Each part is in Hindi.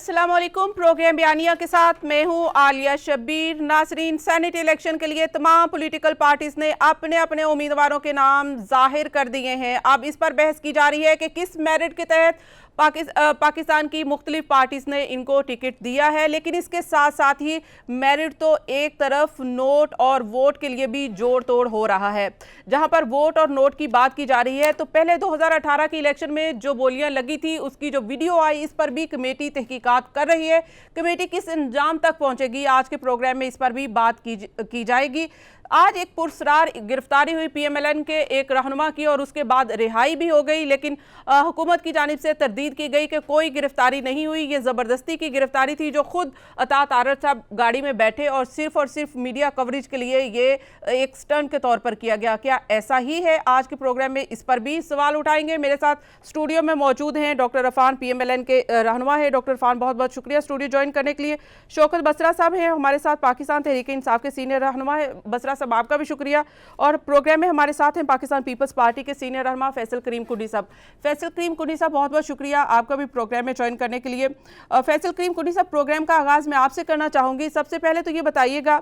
अस्सलाम वालेकुम। प्रोग्राम बयानिया के साथ मैं हूं आलिया शब्बीर। नाजरीन, सेनेट इलेक्शन के लिए तमाम पॉलिटिकल पार्टीज ने अपने अपने उम्मीदवारों के नाम जाहिर कर दिए हैं। अब इस पर बहस की जा रही है कि किस मेरिट के तहत पाकिस्तान की मुख्तलिफ पार्टीज ने इनको टिकट दिया है, लेकिन इसके साथ साथ ही मेरिट तो एक तरफ नोट और वोट के लिए भी जोड़ तोड़ हो रहा है। जहां पर वोट और नोट की बात की जा रही है तो पहले 2018 के इलेक्शन में जो बोलियां लगी थी उसकी जो वीडियो आई, इस पर भी कमेटी तहकीकात कर रही है। कमेटी किस अंजाम तक पहुंचेगी, आज के प्रोग्राम में इस पर भी बात की जाएगी। आज एक पुरस्रार गिरफ्तारी हुई पीएमएलएन के एक रहनुमा की और उसके बाद रिहाई भी हो गई, लेकिन हुकूमत की जानिब से तरदीद की गई कि कोई गिरफ्तारी नहीं हुई, ये ज़बरदस्ती की गिरफ्तारी थी जो खुद अतात आरर साहब गाड़ी में बैठे और सिर्फ मीडिया कवरेज के लिए ये एक स्टंट के तौर पर किया गया। क्या ऐसा ही है? आज के प्रोग्राम में इस पर भी सवाल उठाएंगे। मेरे साथ स्टूडियो में मौजूद हैं डॉक्टर अफान, पीएमएलएन के रहनुमा है। डॉक्टर अफान, बहुत बहुत शुक्रिया स्टूडियो ज्वाइन करने के लिए। शौकत बसरा साहब हैं हमारे साथ, पाकिस्तान तहरीक इंसाफ के सीनियर रहनुमा है। बसरा साहब, आपका भी शुक्रिया। और प्रोग्राम में हमारे साथ हैं पाकिस्तान पीपल्स पार्टी के सीनियर रहनुमा फैसल करीम कुंडी साहब। फैसल करीम कुंडी साहब, बहुत बहुत शुक्रिया आपका भी प्रोग्राम में ज्वाइन करने के लिए। फैसल करीम कुंडी साहब, प्रोग्राम का आगाज़ मैं आपसे करना चाहूँगी। सबसे पहले तो ये बताइएगा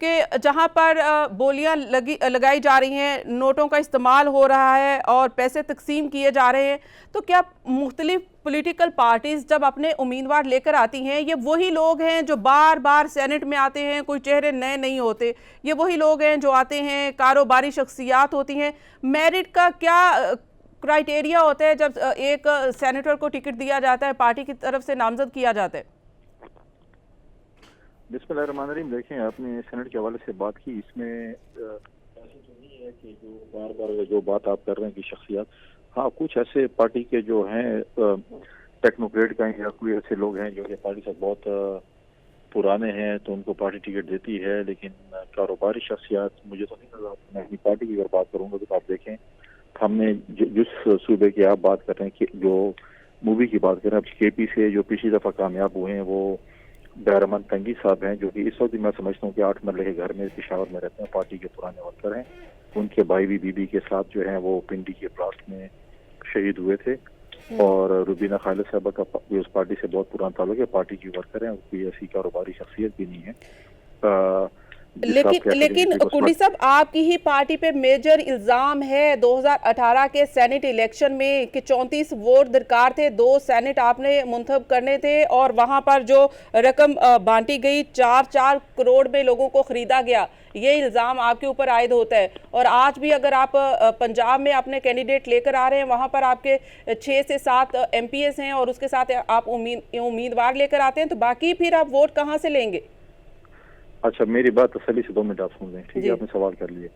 कि जहाँ पर बोलियाँ लगाई जा रही हैं, नोटों का इस्तेमाल हो रहा है और पैसे तकसीम किए जा रहे हैं, तो क्या मुख्तलिफ पॉलिटिकल पार्टीज जब अपने उम्मीदवार लेकर आती हैं, ये वही लोग हैं जो बार बार सेनेट में आते हैं? कोई चेहरे नए नहीं होते, ये वही लोग हैं जो आते हैं, कारोबारी शख्सियात होती हैं। मेरिट का क्या क्राइटेरिया होता है जब एक सेनेटर को टिकट दिया जाता है, पार्टी की तरफ से नामजद किया जाता है? बिस्मिल्लाहिर्रहमानिर्रहीम। देखें, आपने सेनेट के हवाले से बात की, इसमें ऐसा तो नहीं है कि जो बार बार जो बात आप कर रहे हैं कि शख्सियात, हाँ, कुछ ऐसे पार्टी के जो हैं टेक्नोक्रेट का या कोई ऐसे लोग हैं जो कि पार्टी से बहुत पुराने हैं तो उनको पार्टी टिकट देती है, लेकिन कारोबारी शख्सियात मुझे तो नहीं नजर आता। मैं अपनी पार्टी की अगर बात करूंगा तो आप देखें, हमने जिस सूबे की आप बात कर रहे हैं कि जो मूवी की बात कर रहे हैं, अब केपी से जो पिछली दफा कामयाब हुए हैं वो बैरमन तंगी साहब हैं, जो कि इस वक्त मैं समझता हूँ कि 8 मरले के घर में पेशावर में रहते हैं, पार्टी के पुराने वर्कर हैं। उनके भाई भी बीबी के साथ जो है वो पिंडी के ब्लास्ट में शहीद हुए थे। और रुबीना खालिद साहबा का भी उस पार्टी से बहुत पुराना ताल्लुक है, पार्टी की वर्कर है, कोई ऐसी कारोबारी शख्सियत भी नहीं है। लेकिन कुंडी साहब, आपकी ही पार्टी पे मेजर इल्जाम है 2018 के सेनेट इलेक्शन में कि 34 वोट दरकार थे, 2 सेनेट आपने मुंतखब करने थे और वहां पर जो रकम बांटी गई 4-4 करोड़ में लोगों को खरीदा गया, ये इल्जाम आपके ऊपर आयद होता है। और आज भी अगर आप पंजाब में अपने कैंडिडेट लेकर आ रहे हैं, वहां पर आपके 6 से 7 MPs हैं और उसके साथ आप उम्मीदवार लेकर आते हैं, तो बाकी फिर आप वोट कहाँ से लेंगे? अच्छा, मेरी बात तसल्ली से 2 मिनट आप सुन लें, ठीक है? आपने सवाल कर लिए।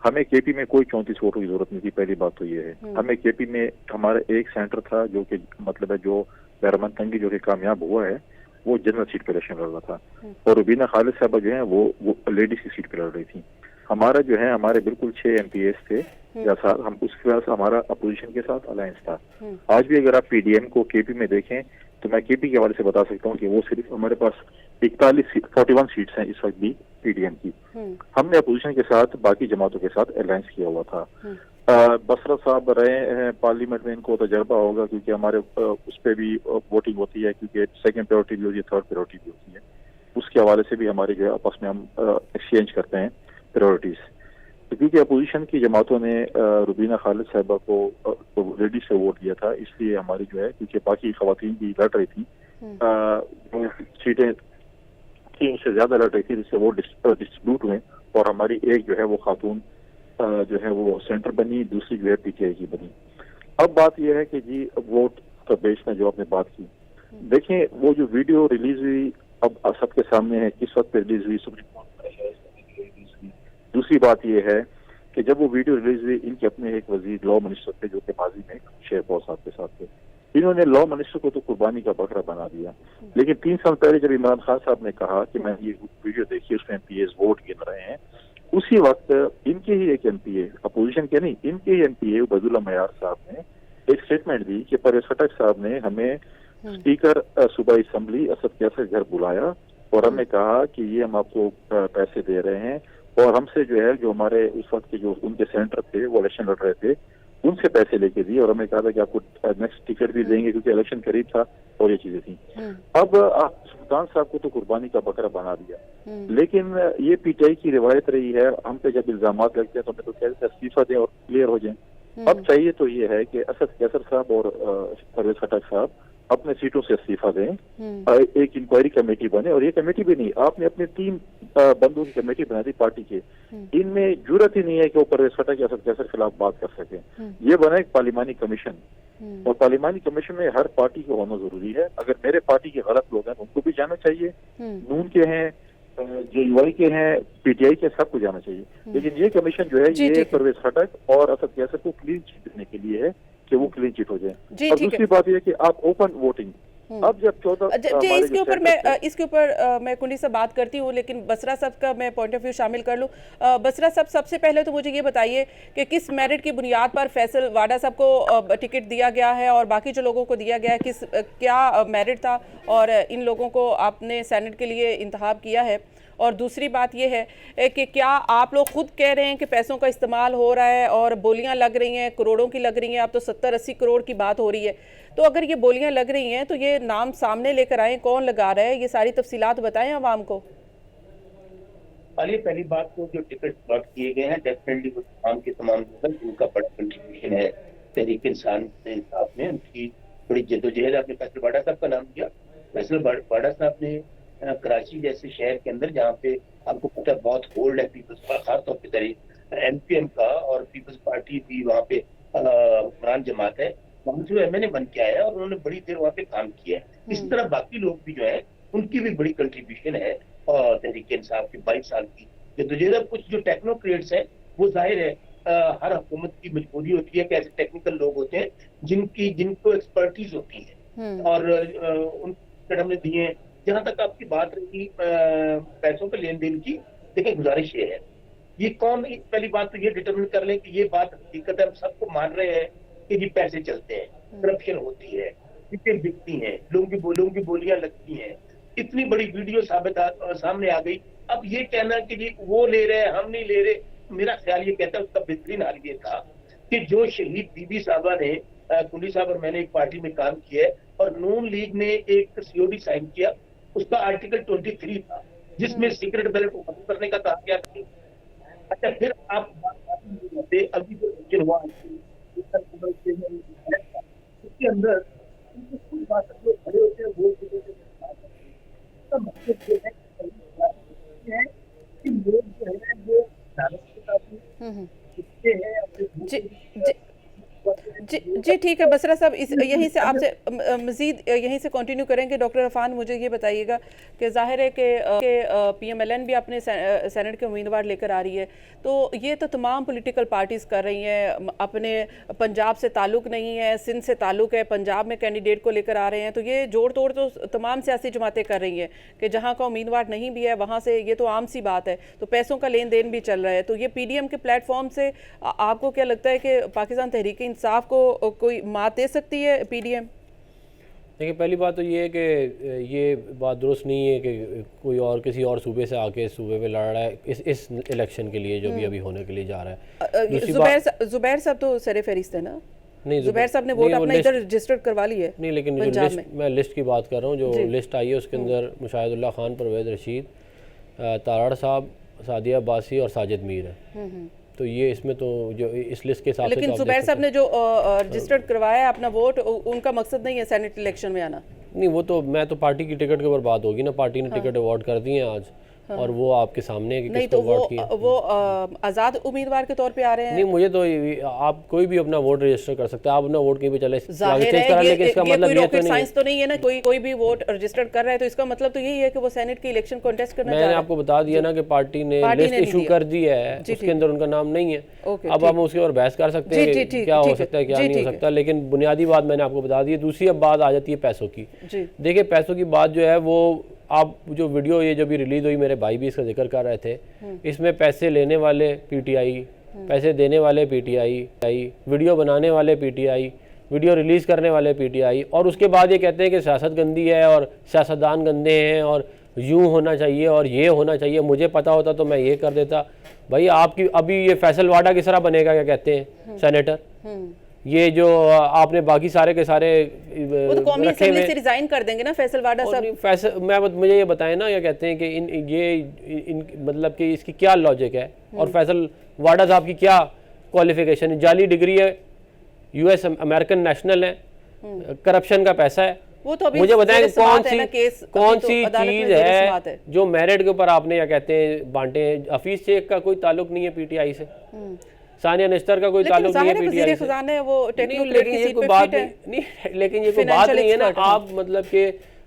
हमें केपी में कोई 34 वोटों की जरूरत नहीं थी, पहली बात तो ये है। हमें केपी में हमारा एक सेंटर था जो कि मतलब है जो बैरमन तंगी जो कि कामयाब हुआ है, वो जनरल सीट पे इलेक्शन लड़ रहा था और रुबीना खालिद साहबा जो है वो लेडीज की सीट पे लड़ रही थी। हमारा जो है हमारे बिल्कुल 6 MPs थे, जैसा हम उसके बाद हमारा अपोजिशन के साथ अलायंस था। आज भी अगर आप पीडीएम को केपी में देखें तो मैं केपी के हवाले से बता सकता हूँ कि वो सिर्फ हमारे पास 41 सीट्स हैं इस वक्त भी पीडीएम की। हमने अपोजिशन के साथ बाकी जमातों के साथ अलायंस किया हुआ था। बसरा साहब रहे हैं पार्लियामेंट में, इनको तजर्बा होगा क्योंकि हमारे उस पर भी वोटिंग होती है, क्योंकि सेकंड प्रायोरिटी भी होती है, थर्ड प्रायोरिटी भी होती है। उसके हवाले से भी हमारे जो है आपस में हम एक्सचेंज करते हैं प्रायोरिटीज। तो क्योंकि अपोजिशन की जमातों ने रुबीना खालिद साहबा को लेडीज से वोट दिया था, इसलिए हमारी जो है, क्योंकि बाकी खवातीन भी लड़ रही थी, सीटें थी उससे ज्यादा लड़ रही थी, जिससे वोट डिस्ट्रीब्यूट हुए और हमारी एक जो है वो खातून जो है वो सेंटर बनी, दूसरी जो है पीटीआई की बनी। अब बात यह है कि जी वोट का बेचना जो आपने बात की, देखें वो जो वीडियो रिलीज हुई अब सबके सामने है, किस वक्त रिलीज हुई, सुप्रीम कोर्ट में रिलीज हुई। दूसरी बात यह है कि जब वो वीडियो रिलीज हुई, इनके अपने एक वजीर लॉ मिनिस्टर थे जो कि माजी में शेरपौर साहब के साथ थे, इन्होंने लॉ मिनिस्टर को तो कुर्बानी का बकरा बना दिया। लेकिन 3 साल पहले जब इमरान खान साहब ने कहा कि मैं ये वीडियो देखी, उसमें MPs वोट गिन रहे हैं, उसी वक्त इनके ही एक MPA, अपोजिशन के नहीं, इनके ही MPA उबैदुल्ला मयार साहब ने एक स्टेटमेंट दी कि परवेज खटक साहब ने हमें स्पीकर सूबाई असेंबली असद कैसर घर बुलाया और हमने कहा कि ये हम आपको पैसे दे रहे हैं और हमसे जो है जो हमारे उस वक्त के जो उनके सेनेटर थे वो इलेक्शन लड़ रहे थे, उनसे पैसे लेके दिए और हमें कहा था कि आपको नेक्स्ट टिकट भी देंगे क्योंकि इलेक्शन करीब था और ये चीजें थी। अब आप सुल्तान साहब को तो कुर्बानी का बकरा बना दिया, लेकिन ये पीटीआई की रिवायत रही है, हम पे जब इल्जाम लगते हैं तो हमें तो कहते हैं इस्तीफा दें और क्लियर हो जाए। अब चाहिए तो ये है कि असद कैसर साहब और परवेज खटक साहब अपने सीटों से इस्तीफा दें, एक इंक्वायरी कमेटी बने, और ये कमेटी भी नहीं, आपने अपने 3 बंदों की कमेटी बना दी पार्टी के, इनमें जरूरत ही नहीं है कि वो परवेज खटक या असद कैसर के खिलाफ बात कर सके। ये बना एक पार्लिमानी कमीशन, और पार्लिमानी कमीशन में हर पार्टी को होना जरूरी है। अगर मेरे पार्टी के गलत लोग हैं उनको भी जाना चाहिए, नून के हैं, जेयूआई के हैं, पीटीआई के, सबको जाना चाहिए। लेकिन ये कमीशन जो है ये परवेज खटक और असद कैसर को क्लीन चिट देने के लिए है कि वो क्लीन चिट हो जाए। और दूसरी बात यह कि आप ओपन वोटिंग, अब जब 14 इसके ऊपर मैं कुंडी से बात करती हूँ, लेकिन बसरा साहब का मैं पॉइंट ऑफ व्यू शामिल कर लूँ। बसरा साहब, सबसे पहले तो मुझे ये बताइए कि किस मेरिट की बुनियाद पर फैसल वाडा साहब को टिकट दिया गया है और बाकी जो लोगों को दिया गया है क्या मेरिट था और इन लोगों को आपने सेनेट के लिए इंतखाब किया है? और दूसरी बात यह है कि क्या आप लोग खुद कह रहे हैं कि पैसों का इस्तेमाल हो रहा है और बोलियां लग रही हैं, करोड़ों की लग रही हैं, अब तो 70-80 करोड़ की बात हो रही है, तो अगर ये बोलियां लग रही हैं तो ये नाम सामने लेकर आए, कौन लगा रहा है, ये सारी तफसीलात बताएं आवाम को। पहली बात तो जो टिकट प्लॉट किए गए हैं डेफिनेटली वो तमाम उनका बड़ा कंट्रीब्यूशन है तहरीक इंसान साहब ने, उनकी बड़ी जद्दोजहद। आपने फैसल वाडा साहब का नाम दिया, फैसल वाडा साहब ने कराची जैसे शहर के अंदर जहाँ पे आपको पता है बहुत होल्ड है पीपल्स का, खासतौर पर एमपीएम का, और पीपल्स पार्टी भी वहाँ पे हुक्मरान जमात है, वहाँ से एमएनए बन के आया और उन्होंने बड़ी देर वहाँ पे काम किया है। इस तरह बाकी लोग भी जो है उनकी भी बड़ी कंट्रीब्यूशन है और तहरीक इंसाफ की 22 साल की जद्दोजहद। कुछ जो टेक्नोक्रेट्स हैं वो जाहिर है हर हुकूमत की मजबूरी होती है कि ऐसे टेक्निकल लोग होते हैं जिनको एक्सपर्टीज होती है और उन हमने दिए। जहां तक आपकी बात रही पैसों के लेन देन की, देखिए गुजारिश ये है, ये कौन, पहली बात तो ये डिटरमिन कर लें कि ये बात हकीकत है, हम सबको मान रहे हैं कि ये पैसे चलते हैं, करप्शन होती है, टिकट बिकती हैं, लोगों की बोलियां लगती हैं, इतनी बड़ी वीडियो सामने आ गई। अब ये कहना कि जी वो ले रहे हैं हम नहीं ले रहे, मेरा ख्याल ये कहता है उसका बेहतरीन हाल ये था कि जो शहीद बीबी साहबा ने, कुंडी साहब और मैंने एक पार्टी में काम किया है और नून लीग ने एक सीओडी साइन किया, उसका आर्टिकल 23 था जिसमें सीक्रेट बैलेट को खत्म करने का कहा गया था। अच्छा, फिर आप अभी जो इलेक्शन हुआ उसके अंदर कोई बात जो खड़े होते हैं वो मकसद ये है कि लोग जो है वो जी ठीक है बसरा साहब, यहीं से आपसे मजीद यहीं से कंटिन्यू करेंगे। डॉक्टर अफान, मुझे ये बताइएगा कि जाहिर है कि पीएमएलएन भी अपने सेनेट के उम्मीदवार लेकर आ रही है, तो ये तो तमाम पॉलिटिकल पार्टीज़ कर रही हैं, अपने पंजाब से ताल्लुक़ नहीं है, सिंध से ताल्लुक़ है, पंजाब में कैंडिडेट को लेकर आ रहे हैं, तो ये जोड़ तोड़ तो तमाम सियासी जमातें कर रही हैं कि जहाँ का उम्मीदवार नहीं भी है वहाँ से, ये तो आम सी बात है, तो पैसों का लेन देन भी चल रहा है। तो ये पीडीएम के प्लेटफॉर्म से आपको क्या लगता है कि पाकिस्तान तहरीक इंसाफ को कोई मात दे सकती है पीडीएम? देखिए, पहली बात तो ये है कि ये बात दुरुस्त नहीं है कि कोई और किसी और सूबे से आके सूबे पे लड़ रहा है इस इलेक्शन के लिए जो भी अभी होने के लिए जा रहा है। जुबैर साहब तो सरे फहरिस्त है ना? नहीं, जुबैर साहब ने वोट अपना इधर रजिस्टर करवा ली है। नहीं, लेकिन मैं लिस्ट की बात कर रहा हूँ, जो लिस्ट आई है उसके अंदर मुशाहिदुल्लाह खान, परवेज रशीद, तारड़ साहब, सादिया अब्बासी और साजिद मीर है। तो ये इसमें तो जो इस लिस्ट के हिसाब से, लेकिन जुबैर साहब ने जो रजिस्टर्ड करवाया अपना वोट, उनका मकसद नहीं है सेनेट इलेक्शन में आना। नहीं, वो तो मैं तो पार्टी की टिकट के ऊपर बात होगी ना, पार्टी ने टिकट अवार्ड कर दी है आज, और वो आपके सामने है कि नहीं, तो वो आज़ाद उम्मीदवार के तौर पे आ रहे हैं। नहीं, मुझे तो आप कोई भी अपना वोट रजिस्टर कर सकते हैं, आप अपना वोट कहीं भी चले जाहिर है, ये कोई रॉकेट साइंस तो नहीं है ना, कोई भी वोट रजिस्टर कर रहा है तो इसका मतलब तो यही है कि वो सेनेट की इलेक्शन कॉन्टेस्ट करना चाह रहा है। मैंने आपको बता दिया ना कि पार्टी ने लिस्ट इशू कर दी है, उसके अंदर उनका नाम नहीं है। अब हम उसके ऊपर बहस कर सकते हैं क्या हो सकता है क्या नहीं हो सकता, लेकिन बुनियादी बात मैंने आपको बता दी है। दूसरी अब बात आ जाती है पैसों की। देखिए, पैसों की बात जो है वो, आप जो वीडियो ये जो भी रिलीज हुई, मेरे भाई भी इसका जिक्र कर रहे थे, इसमें पैसे लेने वाले पीटीआई, पैसे देने वाले पीटीआई, वीडियो बनाने वाले पीटीआई, वीडियो रिलीज़ करने वाले पीटीआई, और उसके बाद ये कहते हैं कि सियासत गंदी है और सियासतदान गंदे हैं और यूँ होना चाहिए और ये होना चाहिए, मुझे पता होता तो मैं ये कर देता। भाई आपकी अभी ये फैसल वाडा किस तरह बनेगा, क्या कहते हैं सेनेटर, ये जो आपने बाकी सारे के सारे वो तो कौमी असेंबली से रिजाइन कर देंगे ना फैसल वाडा साहब। मुझे ये बताएं ना, क्या कहते हैं कि इन मतलब कि इसकी क्या लॉजिक है, और फैसल वाडा साहब की क्या क्वालिफिकेशन है? जाली डिग्री है, यूएस अमेरिकन नेशनल है, करप्शन का पैसा है। वो तो अभी मुझे बताएं कौन तो सी चीज है जो मेरिट के ऊपर आपने क्या कहते हैं बांटे हैं? हफीज शेख का कोई ताल्लुक नहीं है पीटीआई से, सानिया निस्तर का कोई ताल्लुक नहीं है पीटीआई से, वो लेकिन ये कोई बात नहीं, लेकिन ये कोई बात नहीं है ना। आप मतलब कि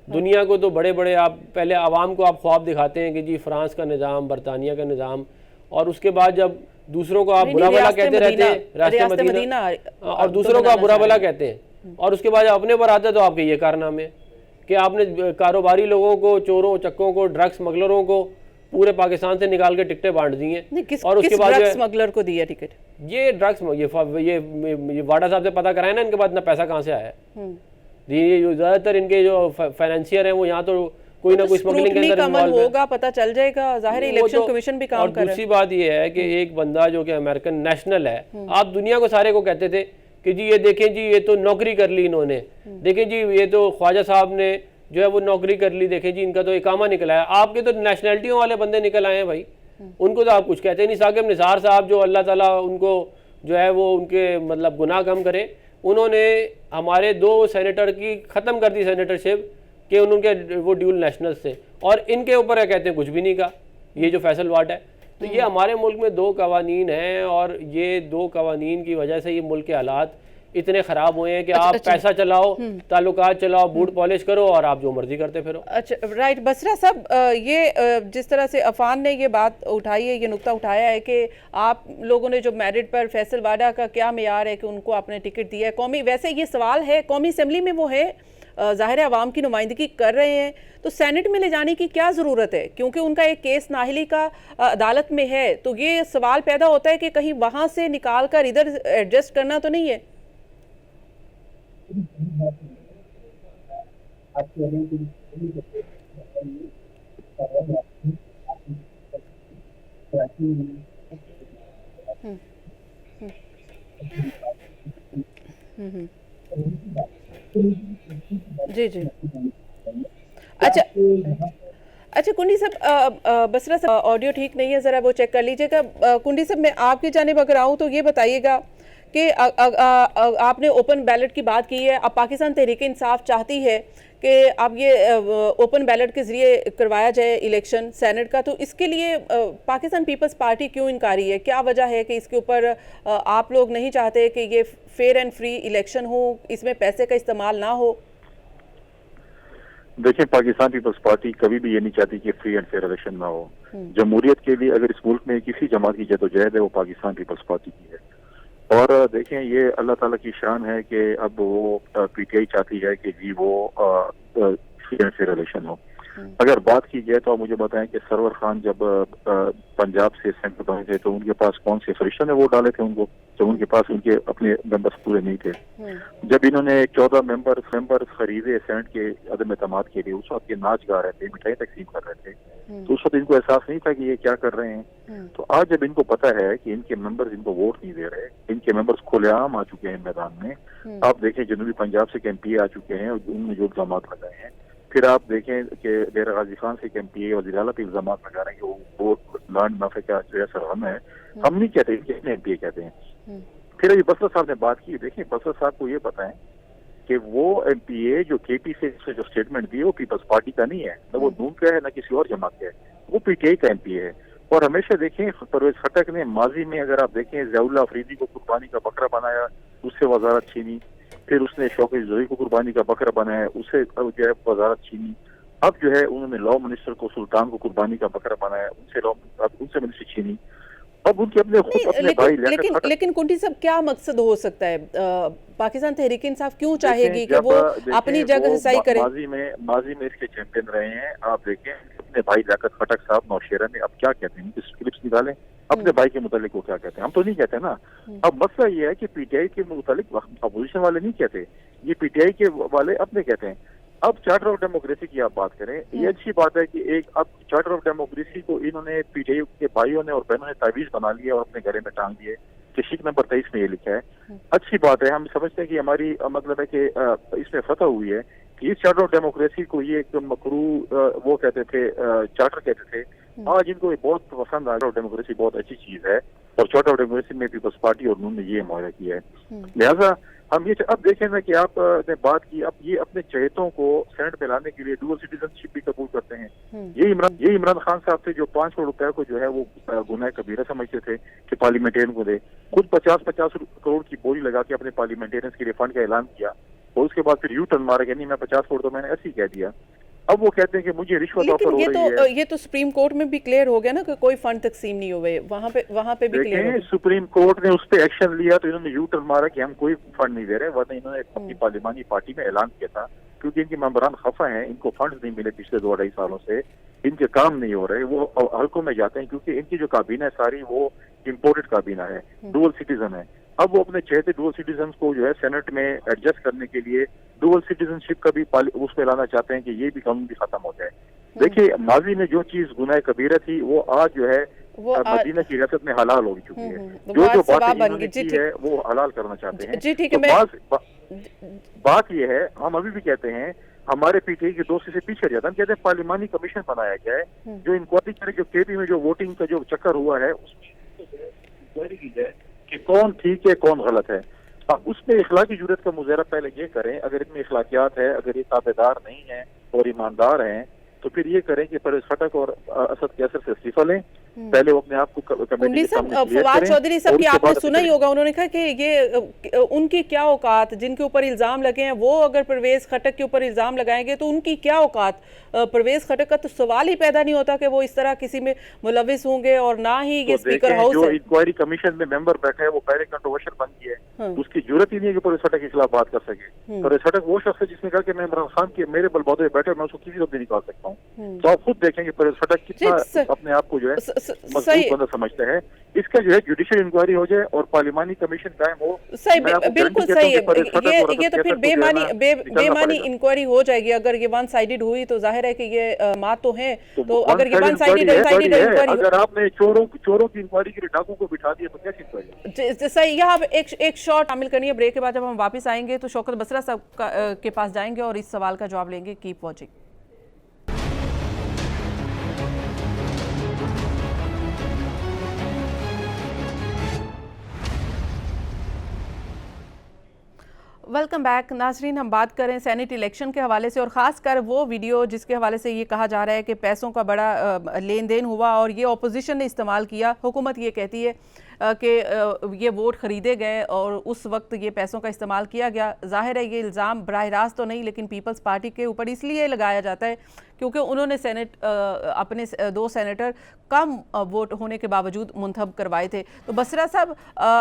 दुनिया को तो बड़े बड़े आप पहले आवाम को आप ख्वाब दिखाते हैं कि जी फ्रांस का निज़ाम, बरतानिया का निज़ाम, और उसके बाद जब दूसरों को आप बुरा भला कहते रहते हैं, रास्ते मदीना, और दूसरों को आप बुरा भला कहते हैं, और उसके बाद अपने पर आते तो आपके ये कारनामे कि आपने कारोबारी लोगों को, चोरों चक्कों को, ड्रग स्मगलरों को पूरे पाकिस्तान से निकाल के टिकटें बांट दी हैं। और उसके बाद ड्रग स्मगलर को दिया टिकट? ये ड्रग्स ये वाडा साहब से पता कराए ना इनके पास इतना पैसा कहाँ से आया है। ये ज्यादातर इनके जो फाइनेंशियर हैं वो यहाँ तो कोई ना कोई स्मगलिंग के अंदर इन्वॉल्व होगा, पता चल जाएगा। जाहिर है इलेक्शन कमीशन भी काम कर रहा है। दूसरी बात ये है कि एक बंदा जो कि अमेरिकन नेशनल है, आप दुनिया को सारे को कहते थे कि जी ये देखें जी ये तो नौकरी कर ली इन्होंने, देखें जी ये तो ख्वाजा साहब ने जो है वो नौकरी कर ली, देखें जी इनका तो इकामा निकला है। आपके तो नेशनैलिटियों वाले बंदे निकल आए हैं भाई, उनको तो आप कुछ कहते नहीं। साकिब निसार साहब जो अल्लाह ताला उनको जो है वो उनके मतलब गुनाह कम करे, उन्होंने हमारे 2 सेनेटर की ख़त्म कर दी सेनेटरशिप कि उनके वो ड्यूल नेशनल से, और इनके ऊपर कहते हैं कुछ भी नहीं कहा, ये जो फैसल वाट है। तो ये हमारे मुल्क में 2 कवानीन हैं, और ये 2 कवानीन की वजह से ये मुल्क के हालात इतने ख़राब हुए हैं कि आप पैसा चलाओ, ताल्लुकात चलाओ, बूट पॉलिश करो, और आप जो मर्जी करते फिरो। अच्छा राइट बसरा साहब, ये जिस तरह से अफान ने ये बात उठाई है, ये नुक्ता उठाया है कि आप लोगों ने जो मेरिट पर फैसल वाडा का क्या मेयार है कि उनको आपने टिकट दिया है कौमी, वैसे ये सवाल है कौमी असेंबली में वो है, ज़ाहिर है अवाम की नुमाइंदगी कर रहे हैं, तो सेनेट में ले जाने की क्या ज़रूरत है? क्योंकि उनका एक केस नाहली का अदालत में है, तो ये सवाल पैदा होता है कि कहीं वहाँ से निकाल कर इधर एडजस्ट करना तो नहीं है? जी जी अच्छा कुंडी साहब, बसरा साहब ऑडियो ठीक नहीं है, ज़रा वो चेक कर लीजिएगा। कुंडी साहब मैं आपकी जानिब अगर आऊँ तो ये बताइएगा कि आपने ओपन बैलेट की बात की है, अब पाकिस्तान तहरीक इंसाफ चाहती है कि अब ये ओपन बैलेट के ज़रिए करवाया जाए इलेक्शन सेनेट का, तो इसके लिए पाकिस्तान पीपल्स पार्टी क्यों इनकारी है? क्या वजह है कि इसके ऊपर आप लोग नहीं चाहते कि ये फेयर एंड फ्री इलेक्शन हो, इसमें पैसे का इस्तेमाल ना हो? देखिए, पाकिस्तान पीपल्स पार्टी कभी भी ये नहीं चाहती कि फ्री एंड फेयर इलेक्शन ना हो। जमहूरियत के लिए अगर इस मुल्क में किसी जमात की जदोजहद है वो पाकिस्तान पीपल्स पार्टी की है। और देखें, ये अल्लाह ताला की शान है कि अब वो पीटीआई चाहती है कि जी वो फ्री एंड फेयर इलेक्शन हो। अगर बात की जाए तो आप मुझे बताएं कि सरवर खान जब पंजाब से सेंटर बने थे तो उनके पास कौन से फरिश्तों ने वोट डाले थे उनको, तो उनके पास उनके अपने मेंबर्स पूरे नहीं थे। जब इन्होंने 14 मेंबर खरीदे सेनेट के अदम एतमाद के लिए, उस वक्त ये नाच गा रहे थे, मिठाई तकसीम कर रहे थे, तो उस वक्त इनको एहसास नहीं था कि ये क्या कर रहे हैं। तो आज जब इनको पता है कि इनके मेंबर्स इनको वोट नहीं दे रहे, इनके मेंबर्स खुलेआम आ चुके हैं मैदान में, आप देखें जनूबी पंजाब से एमपी आ चुके हैं, उनमें जो इल्जाम लगाए हैं, फिर आप देखें कि डेरा गाजी खान से एमपी वज़ीर आला पे इल्जाम लगा रहे हैं कि वो लैंड माफिया का जो है सरगना है। हम नहीं कहते, कितने एमपी कहते हैं। फिर अभी बसरा साहब ने बात की, देखिए बसरा साहब को ये पता है कि वो एमपीए जो केपी से जो स्टेटमेंट दी है वो पीपल्स पार्टी का नहीं है, न वो नून का है न किसी और जमात का है, वो पीटीआई का एमपीए है। और हमेशा देखें परवेज खटक ने माजी में अगर आप देखें ज़ियाउल्लाह अफरीदी को कुर्बानी का बकरा बनाया, उससे वजारत छीनी, फिर उसने शौकत ज़ोहरी को कुर्बानी का बकरा बनाया, उससे जो है वजारत छीनी। अब जो है उन्होंने लॉ मिनिस्टर को सुल्तान को कुर्बानी का बकरा बनाया, उनसे मिनिस्ट्री छीनी। अब उनके अपने भाई लेकिन कुंटी साहब क्या मकसद हो सकता है? पाकिस्तान तहरीक इंसाफ क्यों चाहेगी कि वो अपनी जगह सही करे? माजी में इसके चैंपियन रहे हैं। आप देखें अपने भाई लियाकत खटक साहब नौशेरा में अब क्या कहते हैं, क्लिप्स निकालें अपने भाई के मुतालिक वो क्या कहते हैं, हम तो नहीं कहते ना। अब मसला ये है कि पीटीआई के मुतालिक अपोजिशन वाले नहीं कहते, ये पीटीआई के वाले अपने कहते हैं। अब चार्टर ऑफ डेमोक्रेसी की आप बात करें, ये अच्छी बात है कि एक अब चार्टर ऑफ डेमोक्रेसी को इन्होंने पीटीआई के भाइयों ने और बहनों ने तावीज बना लिया और अपने घरे में टांग दिए कि शीट नंबर 23 में ये लिखा है। अच्छी बात है, हम समझते हैं कि हमारी मतलब है कि इसमें फतह हुई है कि इस चार्टर ऑफ डेमोक्रेसी को ये एक मकरू वो कहते थे, चार्टर कहते थे, आज इनको ये बहुत पसंद आ गया। डेमोक्रेसी बहुत अच्छी चीज है और चार्टर ऑफ डेमोक्रेसी में पीपल्स पार्टी और उन्होंने ये मुहैया किया है। लिहाजा हम ये अब देखें ना कि आप ने बात की, अब ये अपने चहेतों को सेनेट में लाने के लिए डुअल सिटीजनशिप भी कबूल करते हैं। ये इमरान खान साहब थे जो 5 करोड़ रुपए को जो है वो गुनाह कबीरा समझते थे कि पार्लियामेंटेरियन को दे, खुद 50-50 करोड़ की बोली लगा के अपने पार्लियामेंटेरियंस के लिए फंड का ऐलान किया और उसके बाद फिर यू टर्न मारा कि नहीं मैं 50 करोड़ तो मैंने ऐसे ही कह दिया। अब वो कहते हैं कि मुझे रिश्वत ऑफर हो रही है। ये तो सुप्रीम कोर्ट में भी क्लियर हो गया ना कि कोई फंड तकसीम नहीं हुए, वहाँ पे भी क्लियर हो गया। सुप्रीम कोर्ट ने उस पर एक्शन लिया तो इन्होंने यू टर्न मारा कि हम कोई फंड नहीं दे रहे, वरना इन्होंने अपनी पार्लिमानी पार्टी में ऐलान किया था क्योंकि इनके मेंबरान खफा हैं, इनको फंड नहीं मिले पिछले 2-2.5 सालों से, इनके काम नहीं हो रहे, वो हल्कों में जाते हैं क्योंकि इनकी जो काबीना है सारी वो इम्पोर्टेड काबीना है, डुअल सिटीजन है। अब वो अपने चहेते डुअल सिटीजन को जो है सेनेट में एडजस्ट करने के लिए डुअल सिटीजनशिप का भी उसमें लाना चाहते हैं कि ये भी कानून भी खत्म हो जाए। देखिए माजी में जो चीज गुनाह कबीरा थी वो आज जो है मदीना की रियासत में हलाल हो चुकी है। जो बातें इन्होंने की है वो हलाल करना चाहते हैं। जी ठीक है, बात ये है, हम अभी भी कहते हैं हमारे पीटीआई के दोस्ती से पीछे जाता है। हम कहते हैं पार्लिमानी कमीशन बनाया गया है जो इंक्वायरी करे, जो केपी में जो वोटिंग का जो चक्कर हुआ है उसमें इंक्वायरी की जाए कि कौन ठीक है कौन गलत है। अब उसमें इखलाकी जुर्रत का मुजाहरा पहले ये करें, अगर इनमें इखलाकियात है, अगर ये ताबेदार नहीं है और ईमानदार हैं तो फिर ये करें कि परवेज खटक और असद कैसर से इस्तीफा लें। पहले वो अपने आप को कमेटी के सामने क्लियर फवाद करें। चौधरी साहब की आपने सुना ही होगा, उन्होंने कहा कि ये उनकी क्या औकात, जिनके ऊपर इल्जाम लगे हैं वो अगर परवेज खटक के ऊपर इल्जाम लगाएंगे तो उनकी क्या औकात। परवेज खटक का तो सवाल ही पैदा नहीं होता कि वो इस तरह किसी में मुलविस होंगे, और ना ही ये स्पीकर हाउस जो इंक्वायरी कमीशन में मेंबर बैठे हैं वो पहले कंट्रोवर्शियल बन गया है, उसकी जरूरत ही नहीं है कि परवेज खटक के खिलाफ बात कर सके। परवेज खटक वो शख्स है जिसने कहा कि मैं इमरान खान के मेरे बलबूते बैठे मैं उसको किसी वक्त नहीं निकाल सकता हूँ। तो आप खुद देखेंगे परवेज खटक कितना अपने आप को जो है मजबूत बंदा समझते हैं। इसका जो है जुडिशियल इंक्वायरी हो जाए और पार्लिमानी कमीशन कायम हो। सही, बिल्कुल सही है। ये तो फिर बेमानी इंक्वायरी हो जाएगी। अगर ये वन साइडेड हुई तो जाहिर है कि ये मात तो है, तो अगर ये वन साइडेड इंक्वायरी, अगर आपने चोरों की इंक्वायरी के लिए डाकू को बिठा दिया तो क्या इंक्वायरी। सही, यहाँ एक शॉट शामिल करनी है। ब्रेक के बाद जब हम वापस आएंगे तो शौकत बसरा साहब के पास जाएंगे और इस सवाल का जवाब लेंगे। Keep watching. वेलकम बैक नाजरीन, हम बात करें सेनेट इलेक्शन के हवाले से और ख़ासकर वो वीडियो जिसके हवाले से ये कहा जा रहा है कि पैसों का बड़ा लेन देन हुआ और ये अपोजिशन ने इस्तेमाल किया। हुकूमत ये कहती है कि ये वोट ख़रीदे गए और उस वक्त ये पैसों का इस्तेमाल किया गया। ज़ाहिर है ये इल्ज़ाम बराह रास्त तो नहीं, लेकिन पीपल्स पार्टी के ऊपर इसलिए लगाया जाता है क्योंकि उन्होंने अपने 2 सेनेटर कम वोट होने के बावजूद मुंतखब करवाए थे। तो बसरा साहब,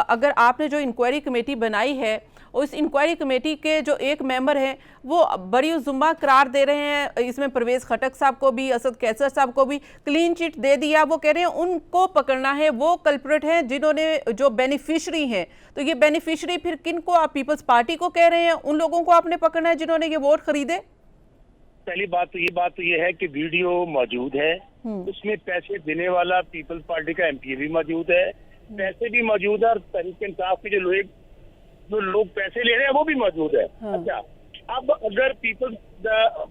अगर आपने जो इंक्वायरी कमेटी बनाई है उस इंक्वायरी कमेटी के जो एक मेंबर हैं वो बरी जुम्मा करार दे रहे हैं, इसमें परवेज खटक साहब को भी, असद कैसर साहब को भी क्लीन चिट दे दिया। वो कह रहे हैं उनको पकड़ना है, वो कल्प्रिट हैं जिन्होंने जो बेनिफिशरी हैं। तो ये बेनिफिशरी फिर किन को, आप पीपल्स पार्टी को कह रहे हैं, उन लोगों को आपने पकड़ना है जिन्होंने ये वोट खरीदे। पहली बात तो ये है कि वीडियो मौजूद है, उसमें पैसे देने वाला पीपल्स पार्टी का एमपी भी मौजूद है, पैसे भी मौजूद है और तहरीक इंसाफ के जो लोग पैसे ले रहे हैं वो भी मौजूद है। अच्छा, अब अगर पीपल्स,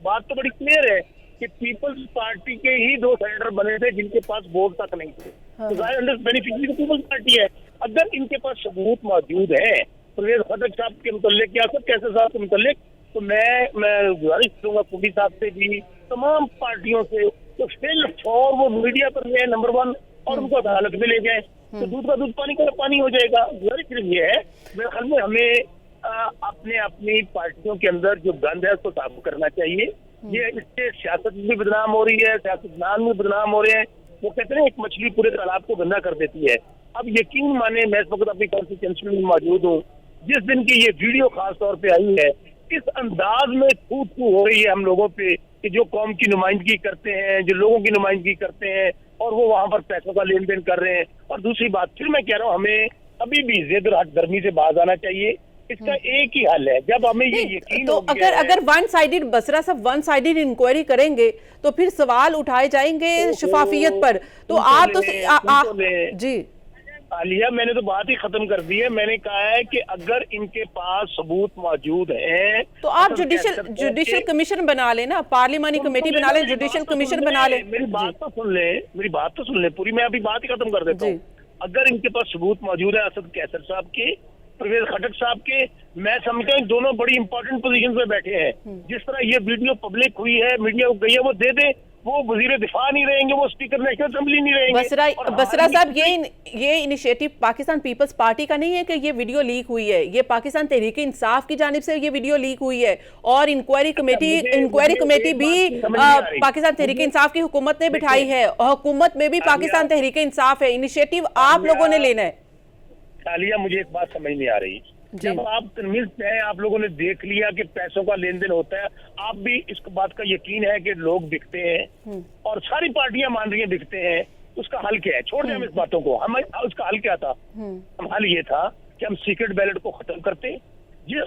बात तो बड़ी क्लियर है कि पीपल्स पार्टी के ही 2 सेनेटर बने थे जिनके पास वोट तक नहीं थे, तो जाहिर बेनिफिशियरी तो पीपल्स पार्टी है। अगर इनके पास सबूत मौजूद है परवेज खटक साहब के मुतल्लिक या असद कैसर साहब के मुतल्लिक, तो मैं गुजारिश करूंगा पुडी साहब से भी, तमाम पार्टियों से, तो फिर और वो मीडिया पर गए नंबर 1 और उनको अदालत में ले गए तो दूध का दूध पानी का पानी हो जाएगा। गुजारिश सिर्फ ये है, मेरे ख्याल में हमें अपनी पार्टियों के अंदर जो गंद है उसको साफ करना चाहिए। ये इससे सियासत भी बदनाम हो रही है, सियासतदान भी बदनाम हो रहे हैं। वो कहते हैं एक मछली पूरे तालाब को गंदा कर देती है। अब यकीन माने, मैं इस वक्त अपनी कॉन्स्टिट्यूंसी में मौजूद हूँ, जिस दिन की ये वीडियो खास तौर पे आई है, इस अंदाज में थू हो रही है हम लोगों पे कि जो कौम की नुमाइंदगी करते हैं, जो लोगों की नुमाइंदगी करते हैं और वो वहां पर पैसों का लेन देन कर रहे हैं। और दूसरी बात फिर मैं कह रहा हूँ, हमें अभी भी जिद गर्मी से बाज आना चाहिए। इसका एक ही हल है, जब हमें ये यकीन तो हो गया अगर वन साइडेड बसरा साहब वन साइडेड इंक्वायरी करेंगे तो फिर सवाल उठाए जाएंगे शफाफियत पर। तो आप तो जी आलिया, मैंने तो बात ही खत्म कर दी है। मैंने कहा है कि अगर इनके पास सबूत मौजूद हैं तो आप जुडिशियल कमीशन बना लेना, पार्लिमानी कमेटी बना लें, जुडिशियल कमीशन बना लें। मेरी बात तो सुन ले पूरी, मैं अभी बात ही खत्म कर देता हूँ। अगर इनके पास सबूत मौजूद है असद कैसर साहब के, परवेज खटक साहब के, मैं समझता हूँ दोनों बड़ी इंपॉर्टेंट पोजीशन पे बैठे हैं। जिस तरह ये वीडियो पब्लिक हुई है, मीडिया को गई है, वो दे दे। वो वजीर दिफा नहीं रहेंगे, वो स्पीकर नेशनल असेंबली नहीं रहेंगे। बसरा साहब, ये इनिशिएटिव पाकिस्तान पीपल्स पार्टी का नहीं है कि ये वीडियो लीक हुई है, ये पाकिस्तान तहरीक इंसाफ की जानिब से ये वीडियो लीक हुई है। और इंक्वायरी कमेटी भी पाकिस्तान तहरीक इंसाफ की हुकूमत ने बिठाई है, और हुकूमत में भी पाकिस्तान तहरीक इंसाफ है। इनिशिएटिव आप लोगों ने लेना है। आलिया, मुझे एक बात समझ नहीं आ रही। जब आप कन्विंस्ड हैं, आप लोगों ने देख लिया कि पैसों का लेन देन होता है, आप भी इस बात का यकीन है कि लोग बिकते हैं और सारी पार्टियां मान रही हैं बिकते हैं, उसका हल क्या है? छोड़ दें हम इस बातों को। हम उसका हल क्या था? हल ये था कि हम सीक्रेट बैलेट को खत्म करते।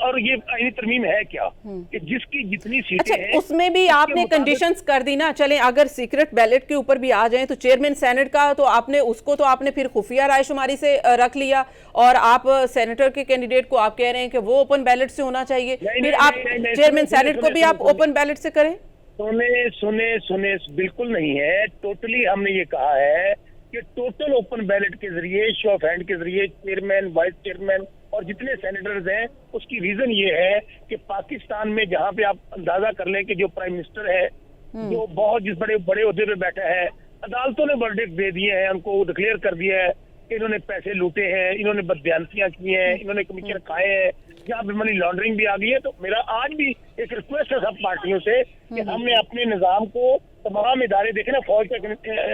और ये आईनी तरमीम है क्या कि जिसकी जितनी सीटें हैं, उसमें भी आपने कंडीशंस कर दी ना। चलें, अगर सीक्रेट बैलेट के ऊपर भी आ जाएं तो चेयरमैन सेनेट का तो आपने फिर खुफिया रायशुमारी से रख लिया, और आप सेनेटर के कैंडिडेट को आप कह रहे हैं कि वो ओपन बैलेट से होना चाहिए। फिर आप चेयरमैन सेनेट को भी आप ओपन बैलेट से करें। सुने बिल्कुल नहीं है। टोटली हमने ये कहा है कि टोटल ओपन बैलेट के जरिए, शो ऑफ हैंड के जरिए चेयरमैन, वाइस चेयरमैन और जितने सेनेटर्स हैं, उसकी रीजन ये है कि पाकिस्तान में जहां पे आप अंदाजा कर लें कि जो प्राइम मिनिस्टर है, जो बहुत जिस बड़े बड़े ओहदे पे बैठा है, अदालतों ने वर्डिक्ट दे दिए हैं, उनको डिक्लेयर कर दिया है कि इन्होंने पैसे लूटे हैं, इन्होंने बदबयानसियां की हैं, इन्होंने कमीशन खाए हैं, यहाँ पे मनी लॉन्ड्रिंग भी आ गई है। तो मेरा आज भी एक रिक्वेस्ट है सब पार्टियों से कि हमने अपने निजाम को, तमाम इदारे देखे ना, फौज का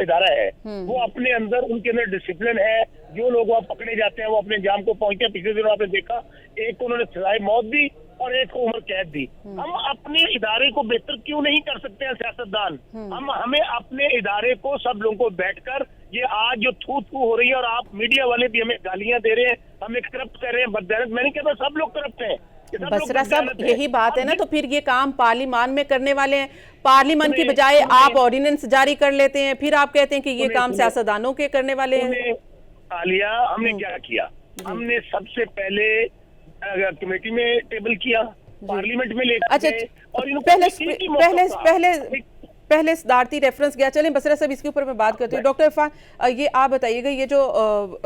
इदारा है, वो अपने अंदर, उनके अंदर डिसिप्लिन है। जो लोग वहाँ पकड़े जाते हैं वो अपने जाम को पहुंचते हैं। पिछले दिनों आपने देखा, एक को उन्होंने सजाए मौत दी और एक को उम्र कैद दी। हम अपने इदारे को बेहतर क्यों नहीं कर सकते हैं सियासतदान? हमें अपने इदारे को, सब लोगों को बैठकर, ये आज जो थू हो रही है, और आप मीडिया वाले भी हमें गालियां दे रहे हैं, हमें करप्ट कर रहे हैं, बददहनत, मैं नहीं कहता सब लोग करप्ट हैं। बसरा साहब, यही बात है ना, तो फिर ये काम पार्लिमान में करने वाले हैं। पार्लिमान की बजाय आप ऑर्डिनेंस जारी कर लेते हैं, फिर आप कहते हैं कि ये काम सियासतदानों के करने वाले हैं। आलिया, हमने क्या किया? हमने सबसे पहले कमेटी में टेबल किया, पार्लियामेंट में लेकर, अच्छा, और पहले सदारती रेफरेंस गया। चलें बसरा साहब, इसके ऊपर मैं बात करती हूँ। डॉक्टर इरफान, ये आप बताइएगा, ये जो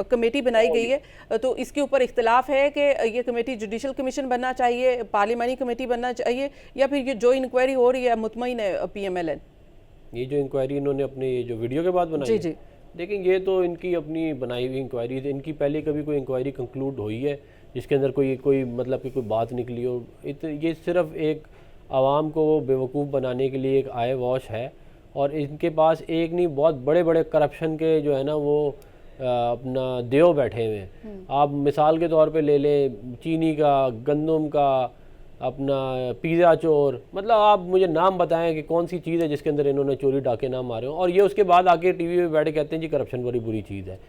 कमेटी बनाई गई है तो इसके ऊपर इख्तिलाफ है कि ये कमेटी जुडिशियल कमीशन बनना चाहिए, पार्लिमानी कमेटी बनना चाहिए, या फिर ये जो इंक्वायरी हो रही है मुतमईन है PMLN? ये जो इंक्वायरी इन्होंने अपने जो वीडियो के बाद बनाई, जी देखें, ये तो इनकी अपनी बनाई हुई इंक्वायरी थी। इनकी पहले कभी कोई इंक्वायरी कंक्लूड हुई है जिसके अंदर कोई मतलब कि कोई बात निकली हो? ये सिर्फ एक आवाम को बेवकूफ़ बनाने के लिए एक आय वॉश है। और इनके पास एक नहीं, बहुत बड़े बड़े करप्शन के जो है ना, वो अपना देव बैठे हुए हैं। आप मिसाल के तौर पे ले लें, चीनी का, गंदम का, अपना पिज़्ज़ा चोर, मतलब आप मुझे नाम बताएं कि कौन सी चीज़ है जिसके अंदर इन्होंने चोरी डाके ना मारे हो, और ये उसके बाद आके टीवी पे बैठ के कहते हैं जी करप्शन बड़ी बुरी चीज़ है।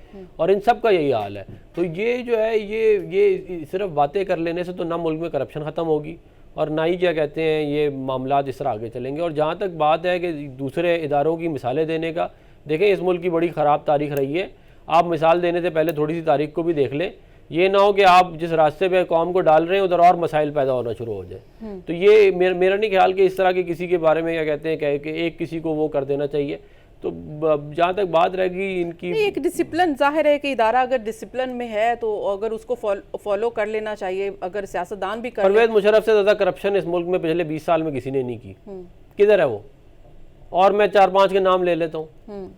और इन सब का यही हाल है। तो ये जो है, ये सिर्फ बातें कर लेने से तो ना मुल्क में करप्शन ख़त्म होगी, और ना ही क्या कहते हैं ये मामला इस तरह आगे चलेंगे। और जहाँ तक बात है कि दूसरे इदारों की मिसालें देने का, देखें, इस मुल्क की बड़ी ख़राब तारीख रही है। आप मिसाल देने से पहले थोड़ी सी तारीख को भी देख लें। ये ना हो कि आप जिस रास्ते पे कौम को डाल रहे हैं उधर और मसाइल पैदा होना शुरू हो जाए। तो ये मेरा नहीं ख्याल कि इस तरह के कि के बारे में क्या कहते हैं कि एक किसी को वो कर देना चाहिए। तो जहाँ तक बात रहेगी इनकी, एक डिसिप्लिन, जाहिर है कि इदारा अगर डिसिप्लिन में है तो अगर उसको फॉलो कर लेना चाहिए, अगर सियासतदान भी कर। परवेज मुशर्रफ से ज़्यादा करप्शन इस मुल्क में पिछले 20 साल में किसी ने नहीं की। किधर है वो? और मैं 4-5 के नाम ले लेता हूँ।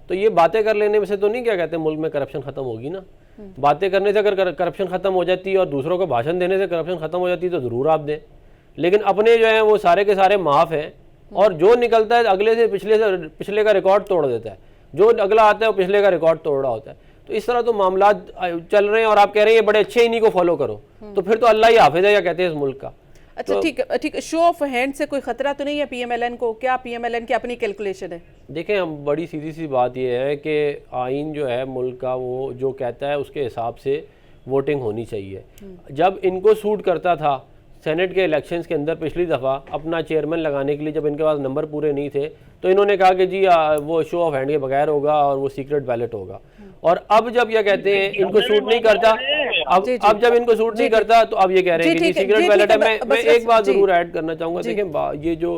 तो ये बातें कर लेने में से तो नहीं क्या कहते हैं मुल्क में करप्शन ख़त्म होगी ना। बातें करने से अगर करप्शन ख़त्म हो जाती है और दूसरों को भाषण देने से करप्शन ख़त्म हो जाती है तो ज़रूर आप दें, लेकिन अपने जो हैं वो सारे के सारे माफ़ हैं, और जो निकलता है अगले से पिछले का रिकॉर्ड तोड़ देता है। जो अगला आता है वो पिछले का रिकॉर्ड तोड़ रहा होता है। तो इस तरह तो मामला चल रहे हैं, और आप कह रहे हैं ये बड़े अच्छे, इन्हीं को फॉलो करो, तो फिर तो अल्लाह ही हाफिज़ है क्या कहते हैं इस मुल्क का। अच्छा, तो ठीक है, शो ऑफ हैंड से कोई खतरा तो नहीं है PMLN को? क्या PMLN की अपनी कैलकुलेशन है? देखें, हम बड़ी सीधी सी बात यह है कि आइन जो है मुल्क का, वो जो कहता है उसके हिसाब से वोटिंग होनी चाहिए। जब इनको सूट करता था सेनेट के इलेक्शंस के अंदर पिछली दफ़ा अपना चेयरमैन लगाने के लिए, जब इनके पास नंबर पूरे नहीं थे तो इन्होंने कहा कि जी वो शो ऑफ हैंड के बगैर होगा और वो सीक्रेट बैलेट होगा। और अब जब ये कहते हैं इनको सूट नहीं करता, अब जब इनको सूट नहीं करता तो अब ये कह रहे हैं कि सीक्रेट बैलेट है। मैं एक बात जरूर ऐड करना चाहूँगा, देखें ये जो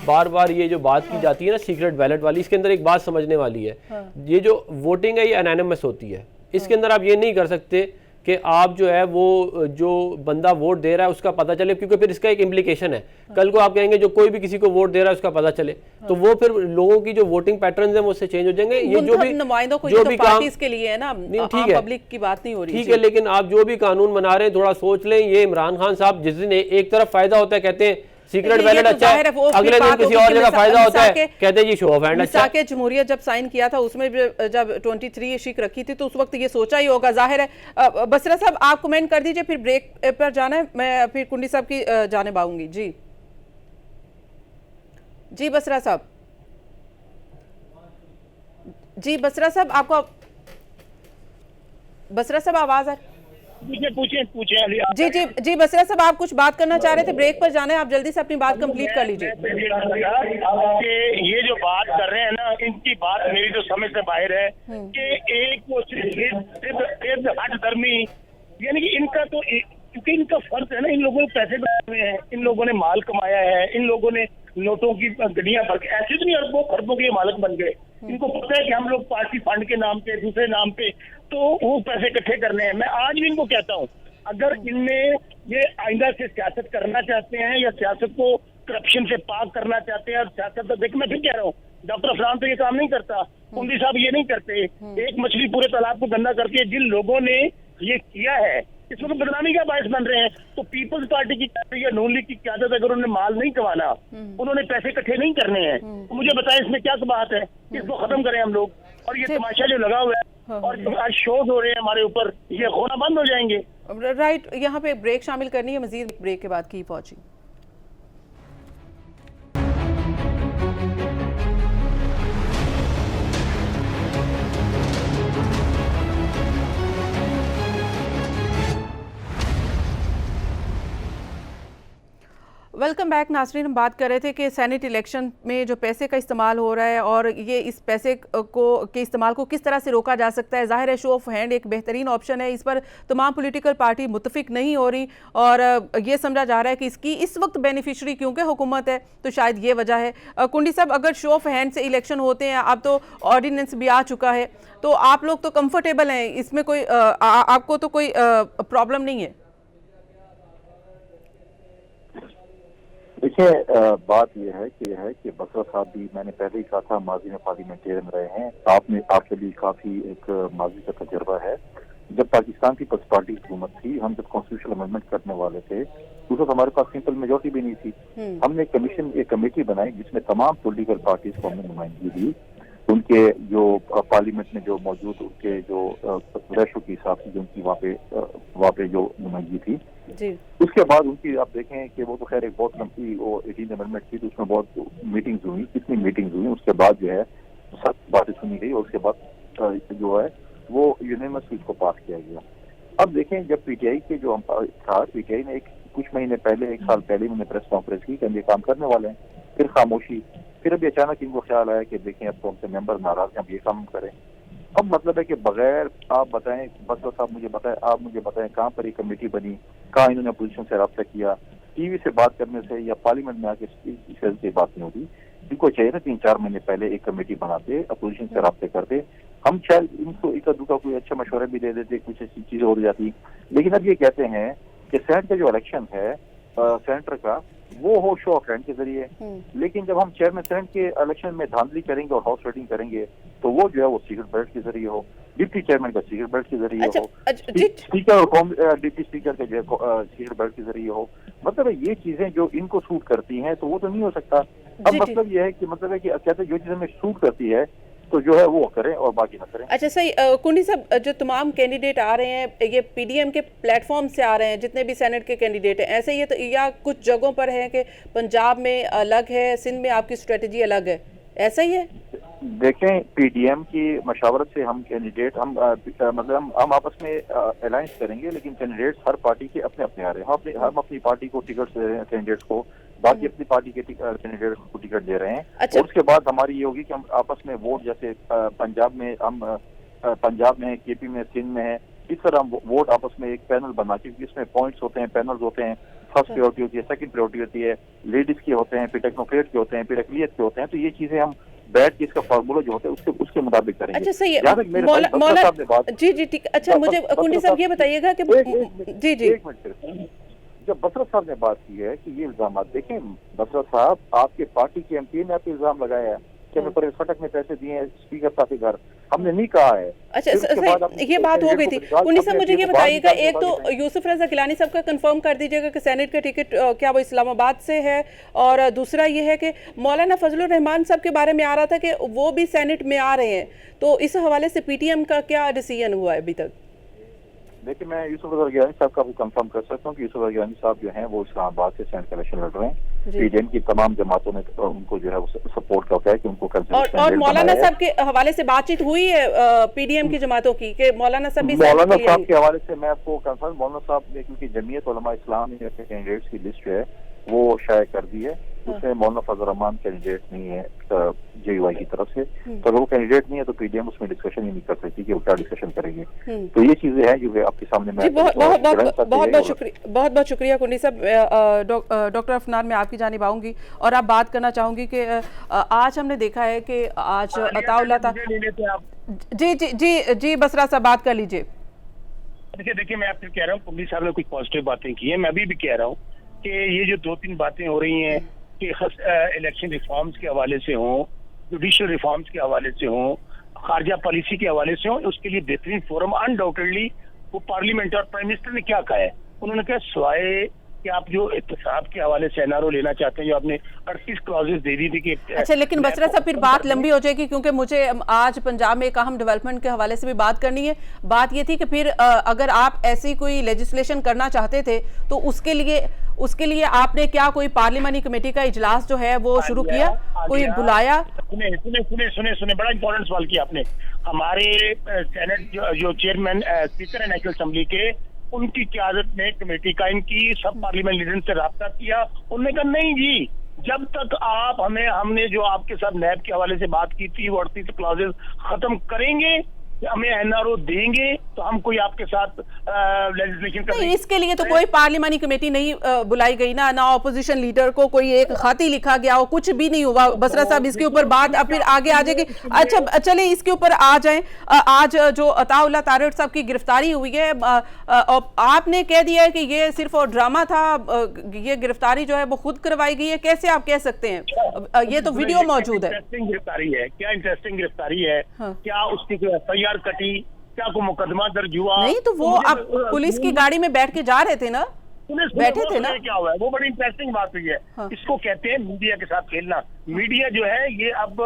बार बार ये जो बात की जाती है ना सीक्रेट बैलेट वाली, इसके अंदर एक बात समझने वाली है। ये जो वोटिंग है ये एनोनिमस होती है, इसके अंदर आप ये नहीं कर सकते कि आप जो है वो जो बंदा वोट दे रहा है उसका पता चले, क्योंकि फिर इसका एक इम्प्लीकेशन है। कल को आप कहेंगे जो कोई भी किसी को वोट दे रहा है उसका पता चले, तो वो फिर लोगों की जो वोटिंग पैटर्न्स हैं वो उससे चेंज हो जाएंगे। ये जो भी नुमाइंदों को जो भी काम के लिए है ना, ठीक है, पब्लिक की बात नहीं हो रही, ठीक है, लेकिन आप जो भी कानून बना रहे हैं थोड़ा सोच लें। ये इमरान खान साहब जिस दिन एक तरफ फायदा होता है कहते हैं सीक्रेट बैलेट अच्छा है, अगले दिन किसी और जगह फायदा होता है कहते हैं जी शो ऑफ हैंड अच्छा है। जमहूरियत जब साइन किया था उसमें जब 23 शीक रखी थी तो उस वक्त ये सोचा ही होगा, जाहिर है। बसरा साहब आप कमेंट कर दीजिए, फिर ब्रेक पर जाना है, मैं फिर कुंडी साहब की जानिब आऊंगी। जी बसरा साहब, जी बसरा साहब आपको, बसरा साहब आवाज आ पूछे जी जी जी बसरा साहब आप कुछ बात करना चाह रहे थे, ब्रेक पर जाना है, आप जल्दी से अपनी बात कंप्लीट कर लीजिए। ये जो बात कर रहे हैं ना, इनकी बात मेरी तो समझ से बाहर है कि एक हट धर्मी, यानी कि इनका तो क्योंकि इनका फर्ज है ना, इन लोगों ने पैसे बनाए हुए हैं, इन लोगों ने माल कमाया है, इन लोगों ने नोटों की गड्डियां भर के, ऐसे तो नहीं अरबों खरबों के मालिक बन गए। इनको पता है कि हम लोग पार्टी फंड के नाम पे, दूसरे नाम पे तो वो पैसे इकट्ठे करने हैं। मैं आज भी इनको कहता हूँ, अगर इनमें ये आइंदा से सियासत करना चाहते हैं या सियासत को करप्शन से पाक करना चाहते हैं, और सियासत तो देख, मैं फिर कह रहा हूँ डॉक्टर अफरान तो ये काम नहीं करता, कुंडी साहब ये नहीं करते। एक मछली पूरे तालाब को गंदा करके जिन लोगों ने ये किया है इसमें तो बदनामी का बायस बन रहे हैं। तो पीपल्स पार्टी की या नून लीग की क्यादत, अगर उन्होंने माल नहीं कमाना, उन्होंने पैसे इकट्ठे नहीं करने हैं, तो मुझे बताएं इसमें क्या बात है, इसको खत्म करें हम लोग। और ये तमाशा जो लगा हुआ है और जो आज शोज हो रहे हैं हमारे ऊपर, ये होना बंद हो जाएंगे। राइट, यहाँ पे ब्रेक शामिल करनी है, मजीद ब्रेक के बाद की पहुंची। वेलकम बैक नाज़रीन। हम बात कर रहे थे कि सेनेट इलेक्शन में जो पैसे का इस्तेमाल हो रहा है और ये इस पैसे के इस्तेमाल को किस तरह से रोका जा सकता है। ज़ाहिर है शो ऑफ हैंड एक बेहतरीन ऑप्शन है, इस पर तमाम पॉलिटिकल पार्टी मुत्तफिक नहीं हो रही और ये समझा जा रहा है कि इसकी इस वक्त बेनिफिशरी क्योंकि हुकूमत है, तो शायद ये वजह है। कुंडी साहब, अगर शो ऑफ हैंड से इलेक्शन होते हैं, अब तो ऑर्डिनेंस भी आ चुका है, तो आप लोग तो कंफर्टेबल हैं इसमें, कोई आपको तो कोई प्रॉब्लम नहीं है? देखिए, बात यह है कि बसरा साहब भी, मैंने पहले ही कहा था, माजी में पार्लियामेंटेरियन रहे हैं, आपके लिए काफी एक माजी का तजर्बा है। जब पाकिस्तान की पार्टी हुकूमत थी, हम जब कॉन्स्टिट्यूशनल अमेंडमेंट करने वाले थे उस वक्त हमारे पास सिंपल मेजोरिटी भी नहीं थी। हमने एक कमेटी बनाई जिसमें तमाम पॉलिटिकल पार्टीज को हमने नुमाइंदगी दी, उनके जो पार्लियामेंट में जो मौजूद उनके जो रेशो के हिसाब से जो उनकी वहाँ पे जो नुमाइंदगी थी जी। उसके बाद उनकी आप देखें कि वो तो खैर एक बहुत लंबी वो 18 अमेंडमेंट थी, तो उसमें बहुत मीटिंग्स हुई, कितनी मीटिंग्स हुई, उसके बाद जो है सब बातें सुनी गई और उसके बाद जो है वो यूनिवर्सली इसको पास किया गया। अब देखें, जब पीटीआई के जो था, पीटीआई ने कुछ महीने पहले, 1 साल पहले उन्होंने प्रेस कॉन्फ्रेंस की कि हम ये काम करने वाले हैं, फिर खामोशी, फिर अभी अचानक इनको ख्याल आया कि देखें अब तो हमसे मेंबर नाराज हैं, अब ये काम करें। अब मतलब है कि बगैर आप बताएं, बसरा साहब मुझे बताएं, आप मुझे बताएं कहाँ पर एक कमेटी बनी, कहाँ इन्होंने अपोजिशन से रब्ता किया, टीवी से बात करने से या पार्लियामेंट में आके से बात नहीं होती। इनको चाहिए ना 3-4 महीने पहले एक कमेटी बनाते, अपोजिशन से रब्ते करते, हम शायद इनको एक दूसरा कोई अच्छा मशवरा भी दे देते, कुछ ऐसी चीजें हो जाती। लेकिन अब ये कहते हैं कि सेनेट का जो इलेक्शन है सेनेटर का, वो हो शो ऑफ हैंड के जरिए, लेकिन जब हम चेयरमैन सेनेट के इलेक्शन में धांधली करेंगे और हाउस रेटिंग करेंगे तो वो जो है वो सीक्रेट बैलेट के जरिए हो, डिप्टी चेयरमैन का सीक्रेट बैलेट के जरिए हो, स्पीकर और डिप्टी स्पीकर के जो है सीक्रेट बैलेट के जरिए हो। मतलब ये चीजें जो इनको सूट करती हैं तो वो तो नहीं हो सकता। अब मतलब ये है कि मतलब है कि कहते जो चीजें हमें सूट करती है तो जो है वो करें और बाकी ना करें। अच्छा सही, कुंडी साहब, जो तमाम कैंडिडेट आ रहे हैं ये पीडीएम के प्लेटफॉर्म से आ रहे हैं, जितने भी सेनेट के कैंडिडेट हैं, ऐसे ही तो, या कुछ जगहों पर है कि पंजाब में अलग है, सिंध में आपकी स्ट्रेटजी अलग है, ऐसा ही है? देखें, पीडीएम की मशावरत से हम कैंडिडेट हम आपस में अलायंस करेंगे, लेकिन कैंडिडेट्स हर पार्टी के अपने अपने आ रहे हैं। हम अपनी पार्टी को टिकट दे रहे हैं कैंडिडेट्स को, बाकी अपनी पार्टी के कैंडिडेट को टिकट दे रहे हैं। अच्छा। और उसके बाद हमारी ये होगी कि हम आपस में वोट, जैसे पंजाब में, केपी में, सिंध में है, इस तरह हम वोट आपस में एक पैनल बना के, क्योंकि इसमें पॉइंट्स होते हैं, पैनल्स होते हैं, फर्स्ट प्रायोरिटी होती है, सेकंड प्रायोरिटी होती है, लेडीज के होते हैं, फिर टेक्नोक्रेट के होते हैं, फिर अकलियत के होते हैं। तो ये चीजें हम बैठ के इसका फार्मूला जो होता है उसके मुताबिक करेंगे। अच्छा, सही है मौलाना जी ठीक। अच्छा, मुझे कुंडी साहब ये बताइएगा कि जी एक मिनट, जब बसरत साहब ने बात की है कि ये इल्जाम, देखें बसरत साहब, आपके पार्टी के एमपी ने आपको इल्जाम लगाया है कि हमें परवेज खटक ने पैसे दिए हैं स्पीकर साहब के घर, हमने नहीं कहा है। अच्छा, ये बात हो गई थी। कुंडी साहब मुझे ये बताइएगा, एक तो यूसुफ रजा गिलानी साहब का कंफर्म कर दीजिएगा कि सेनेट का टिकट क्या वो इस्लामाबाद से है, और दूसरा ये है कि मौलाना फजलुर रहमान साहब के बारे में आ रहा था कि वो भी सेनेट में आ रहे हैं, तो इस हवाले से पीटीएम का क्या डिसीजन हुआ है अभी तक? देखिए, मैं यूसुफ रजा गिलानी साहब का भी कंफर्म कर सकता हूँ कि यूसुफ रजा गिलानी साहब जो हैं वो इस्लामाबाद से सेनेट का इलेक्शन लड़ रहे हैं। पीडीएम की तमाम जमातों ने उनको जो है सपोर्ट करता है कि उनको और मौलाना साहब के हवाले से बातचीत हुई है पीडीएम की जमातों की कि मौलाना साहब भी? मौलाना साहब के हवाले से मैं आपको कंफर्म, मौलाना साहब ने, क्योंकि जमीयत उलमा इस्लाम ने अपने कैंडिडेट्स की लिस्ट जो है वो शाये कर दी है, उसमें मौलाना फजल रहमान कैंडिडेट नहीं है जेयूआई की तरफ से, तो अगर वो कैंडिडेट नहीं है तो पीडीएम उसमें डिस्कशन ही नहीं कर सकती कि वो क्या डिस्कशन करेंगे। तो ये चीजें हैं जो आपके सामने मैं बहुत शुक्रिया कुंडी साहब। डॉक्टर अफनान, मैं आपकी जानिब आऊंगी और आप बात करना चाहूंगी कि आज हमने देखा है कि आज अताउल्लाह था। जी बसरा साहब बात कर लीजिए। देखिए मैं आपसे कह रहा हूँ, कुंडी साहब ने कुछ पॉजिटिव बातें की है, मैं अभी भी कह रहा हूँ कि ये जो 2-3 बातें हो रही हैं कि इलेक्शन रिफॉर्म्स के हवाले से हों, जुडिशियल रिफॉर्म्स के हवाले से हों, खारजा पॉलिसी के हवाले से हों, उसके लिए बेहतरीन फोरम अनडाउटेडली वो पार्लियामेंट। और प्राइम मिनिस्टर ने क्या कहा है, उन्होंने कहा स्वाए कि आप जो एहतसाब के हवाले से एनआरओ लेना चाहते हैं, जो आपने 38 क्लॉजेस दे दी थी कि अच्छा, लेकिन बसरा साहब फिर बात लंबी हो जाएगी, क्योंकि मुझे आज पंजाब में एक अहम डेवलपमेंट के हवाले से भी बात करनी है। बात ये थी कि फिर अगर आप ऐसी कोई लेजिस्लेशन करना चाहते थे तो उसके लिए आपने क्या कोई पार्लियामानी कमेटी का इजलास जो है वो शुरू किया, कोई बुलाया? सुने बड़ा इंपॉर्टेंट सवाल किया आपने। हमारे सेनेट जो चेयरमैन स्पीकर है नेशनल असेंबली के, उनकी क़यादत में कमेटी कायम की, सब पार्लियामेंट लीडर से राब्ता किया, उन्होंने कहा नहीं जी, जब तक आप हमने जो आपके साथ नैब के हवाले से बात की थी वो 38 क्लॉजेस खत्म करेंगे, हमें एनआरओ देंगे, तो हम कोई आपके साथ लेजिस्लेशन नहीं, इसके लिए तो कोई पार्लियामानी कमेटी नहीं बुलाई गई ना ऑपोजिशन लीडर को कोई एक खात ही लिखा गया हो, कुछ भी नहीं हुआ। बसरा साहब, इसके ऊपर बात अब फिर आगे आ जाएगी। अच्छा चले इसके ऊपर आ जाएं। आज जो अताउल्लाह तारड़ साहब की गिरफ्तारी हुई है, आपने कह दिया है कि ये सिर्फ और ड्रामा था, ये गिरफ्तारी जो है वो खुद करवाई गई है, कैसे आप कह सकते हैं? ये तो वीडियो मौजूद है। इंटरेस्टिंग गिरफ्तारी है, क्या इंटरेस्टिंग गिरफ्तारी है? क्या उसकी कोई एफआईआर कटी, क्या कोई मुकदमा दर्ज हुआ? नहीं, तो वो आप पुलिस की गाड़ी में बैठ के जा रहे थे ना, बैठे थे ना, क्या हुआ है? वो बड़ी इंटरेस्टिंग बात हुई है। इसको कहते हैं मीडिया के साथ खेलना। मीडिया जो है ये अब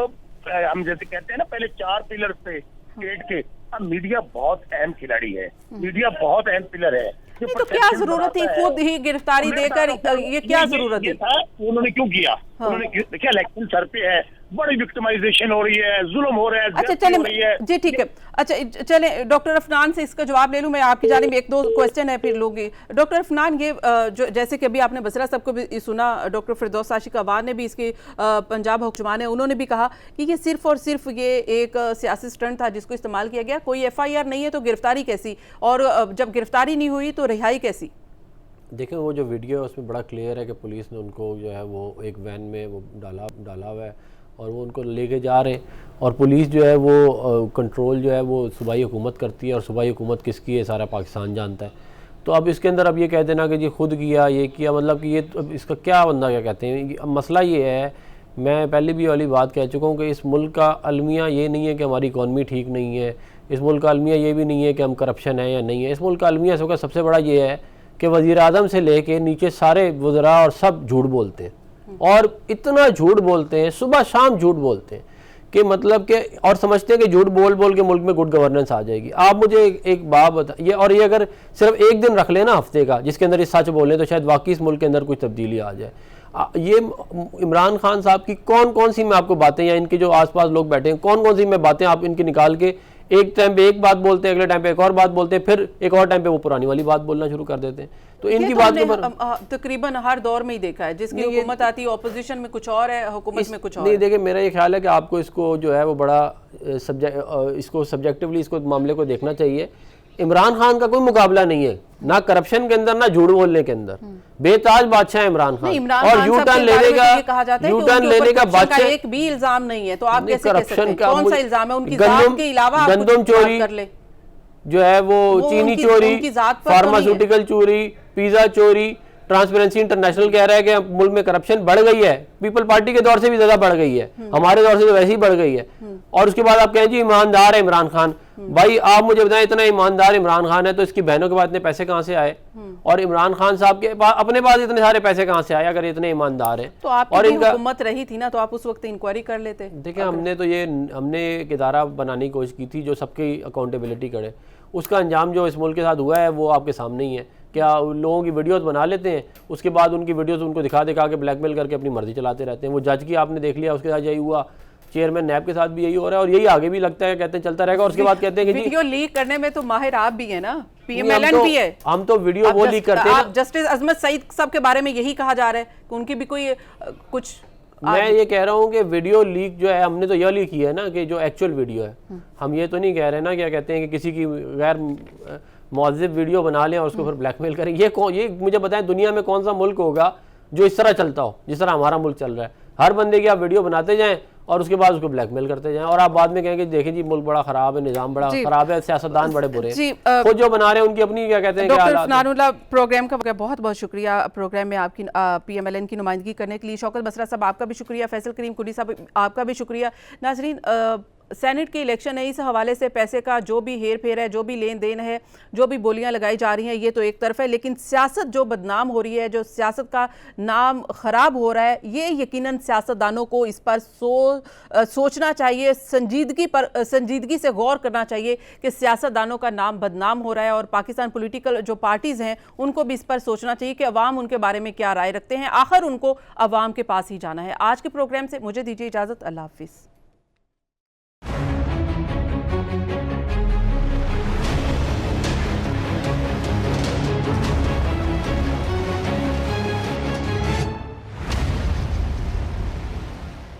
हम जैसे कहते हैं ना, पहले 4 पिलर थे स्टेट के, अब मीडिया बहुत अहम खिलाड़ी है, मीडिया बहुत अहम पिलर है। तो क्या जरूरत थी खुद ही गिरफ्तारी देकर, ये क्या जरूरत थी? उन्होंने क्यों किया? उन्होंने देखिए इलेक्शन सर पे है, बड़ी विक्टिमाइजेशन हो रही है, जुल्म हो रहा है। अच्छा चले जी ठीक है। अच्छा चले डॉक्टर अफनान से इसका जवाब ले लूं मैं, आपकी जानिब 1-2 क्वेश्चन है फिर लूंगी। डॉक्टर अफनान, ये जो जैसे कि अभी आपने बसरा साहब को भी सुना, डॉक्टर फिरदौस आशिक अवान ने भी इसके पंजाब हुक्मरान है, उन्होंने भी कहा कि ये सिर्फ और सिर्फ ये एक सियासी स्टंट था जिसको इस्तेमाल किया गया, कोई एफआईआर नहीं है तो गिरफ्तारी कैसी, और जब गिरफ्तारी नहीं हुई तो रिहाई कैसी? देखें, वो जो वीडियो है उसमें बड़ा क्लियर है कि पुलिस ने उनको जो है वो एक वैन में वो डाला हुआ है और वो उनको लेके जा रहे हैं, और पुलिस जो है वो कंट्रोल जो है वो सूबाई हुकूमत करती है, और सूबाई हुकूमत किसकी है सारा पाकिस्तान जानता है। तो अब इसके अंदर अब ये कह देना कि जी खुद किया, ये किया, मतलब कि ये तो इसका क्या बंदा क्या कहते हैं। अब मसला ये है, मैं पहले भी वाली बात कह चुका हूँ कि इस मुल्क का अलमिया ये नहीं है कि हमारी इकॉनमी ठीक नहीं है, इस मुल्क का अलमिया ये भी नहीं है कि हम करप्शन है या नहीं है। इस मुल्क का अलमिया सबका सबसे बड़ा ये है कि वज़ीर आज़म से लेके नीचे सारे वज़रा और सब झूठ बोलते हैं, और इतना झूठ बोलते हैं, सुबह शाम झूठ बोलते हैं कि मतलब कि, और समझते हैं कि झूठ बोल बोल के मुल्क में गुड गवर्नेंस आ जाएगी। आप मुझे एक बात बताइए, और ये अगर सिर्फ एक दिन रख लेना हफ्ते का जिसके अंदर ये सच बोलें तो शायद वाकई इस मुल्क के अंदर कुछ तब्दीली आ जाए। ये इमरान खान साहब की कौन कौन सी मैं आपको बातें, या इनके जो आसपास लोग बैठे हैं, कौन कौन सी मैं बातें आप इनकी निकाल के एक टाइम पे एक बात बोलते हैं, अगले टाइम पे एक और बात बोलते हैं, फिर एक और टाइम पे वो पुरानी वाली बात बोलना शुरू कर देते हैं। तो इनकी बात के ऊपर तकरीबन हर दौर में ही देखा है, जिसकी हुकूमत आती है ऑपोजिशन में कुछ और है, हुकूमत में कुछ और। नहीं देखिए, मेरा ये ख्याल है कि आपको इसको जो है वो बड़ा इसको सब्जेक्टिवली इसको मामले को देखना चाहिए। इमरान खान का कोई मुकाबला नहीं है, ना करप्शन के अंदर ना झूठ बोलने के अंदर। बेताज बादशाह है इमरान खान, और यू टर्न लेने का बादशाह, एक भी इल्जाम नहीं है। तो आप कैसे कह सकते हैं कौन सा इल्जाम है? उनकी जात के अलावा गंदम चोरी जो है वो चीनी चोरी, फार्मास्यूटिकल चोरी, पिज्जा चोरी, ट्रांसपेरेंसी इंटरनेशनल कह रहा है कि मुल्क में करप्शन बढ़ गई है, पीपल पार्टी के दौर से भी ज्यादा बढ़ गई है, हमारे दौर से तो वैसे ही बढ़ गई है। और उसके बाद आप कहें जी ईमानदार है इमरान खान। भाई आप मुझे बताएं, इतना ईमानदार इमरान खान है तो इसकी बहनों के पास इतने पैसे कहां से आए? और इमरान खान साहब के पास अपने पास इतने सारे पैसे कहां से आए अगर इतने ईमानदार हैं? तो आपकी हुकूमत रही थी ना, तो आप उस वक्त इंक्वायरी कर लेते। देखिए, हमने एक इदारा बनाने की कोशिश की थी जो सबकी अकाउंटेबिलिटी करे। उसका अंजाम जो इस मुल्क के साथ हुआ है वो आपके सामने ही है। क्या लोगों की वीडियोस बना लेते हैं, उसके बाद उनकी वीडियोस उनको दिखा के ब्लैकमेल करके अपनी मर्जी चलाते रहते हैं। वो जज की आपने देख लिया, उसके साथ यही हुआ, चेयरमैन नैब के साथ भी यही हो रहा है, और यही आगे भी लगता है, कहते हैं चलता रहेगा। और उसके बाद कहते हैं कि वीडियो लीक करने में तो माहिर आप भी है ना, पीएमएलएन भी है। हम तो वीडियो वो लीक करते हैं। जस्टिस अजमत सईद साहब के बारे में यही कहा जा रहा है कि उनकी भी कोई कुछ। मैं ये कह रहा हूँ कि वीडियो लीक जो है, हमने तो यह लीक किया है ना कि जो एक्चुअल वीडियो है। हम ये तो नहीं कह रहे ना, क्या कहते हैं कि किसी की गैर मौज़िब वीडियो बना लें और उसको फिर ब्लैकमेल करें। ये मुझे बताएं, दुनिया में कौन सा मुल्क होगा जो इस तरह चलता हो जिस तरह हमारा मुल्क चल रहा है? हर बंदे की आप वीडियो बनाते जाएं और उसके बाद उसको ब्लैकमेल करते जाएं, और आप बाद में कहेंगे देखें जी मुल्क बड़ा खराब है, निजाम बड़ा खराब है, सियासतदान बड़े बुरे हैं। खुद जो बना रहे हैं उनकी अपनी क्या कहते हैं। डॉक्टर फनानुल्लाह, प्रोग्राम का बहुत बहुत शुक्रिया, प्रोग्राम में आपकी पीएमएलएन की नुमाइंदगी करने के लिए। शौकत बसरा साहब आपका भी शुक्रिया, फैसल करीम कुली साहब आपका भी शुक्रिया। नाज़रीन, सेनेट के इलेक्शन है, इस हवाले से पैसे का जो भी हेर फेर है, जो भी लेन देन है, जो भी बोलियां लगाई जा रही हैं, ये तो एक तरफ है, लेकिन सियासत जो बदनाम हो रही है, जो सियासत का नाम ख़राब हो रहा है, ये यकीनन सियासतदानों को इस पर सोचना चाहिए, संजीदगी से गौर करना चाहिए कि सियासतदानों का नाम बदनाम हो रहा है। और पाकिस्तान पॉलिटिकल जो पार्टीज़ हैं उनको भी इस पर सोचना चाहिए कि अवाम उनके बारे में क्या राय रखते हैं। आखिर उनको अवाम के पास ही जाना है। आज के प्रोग्राम से मुझे दीजिए इजाज़त। अल्लाह हाफिज़।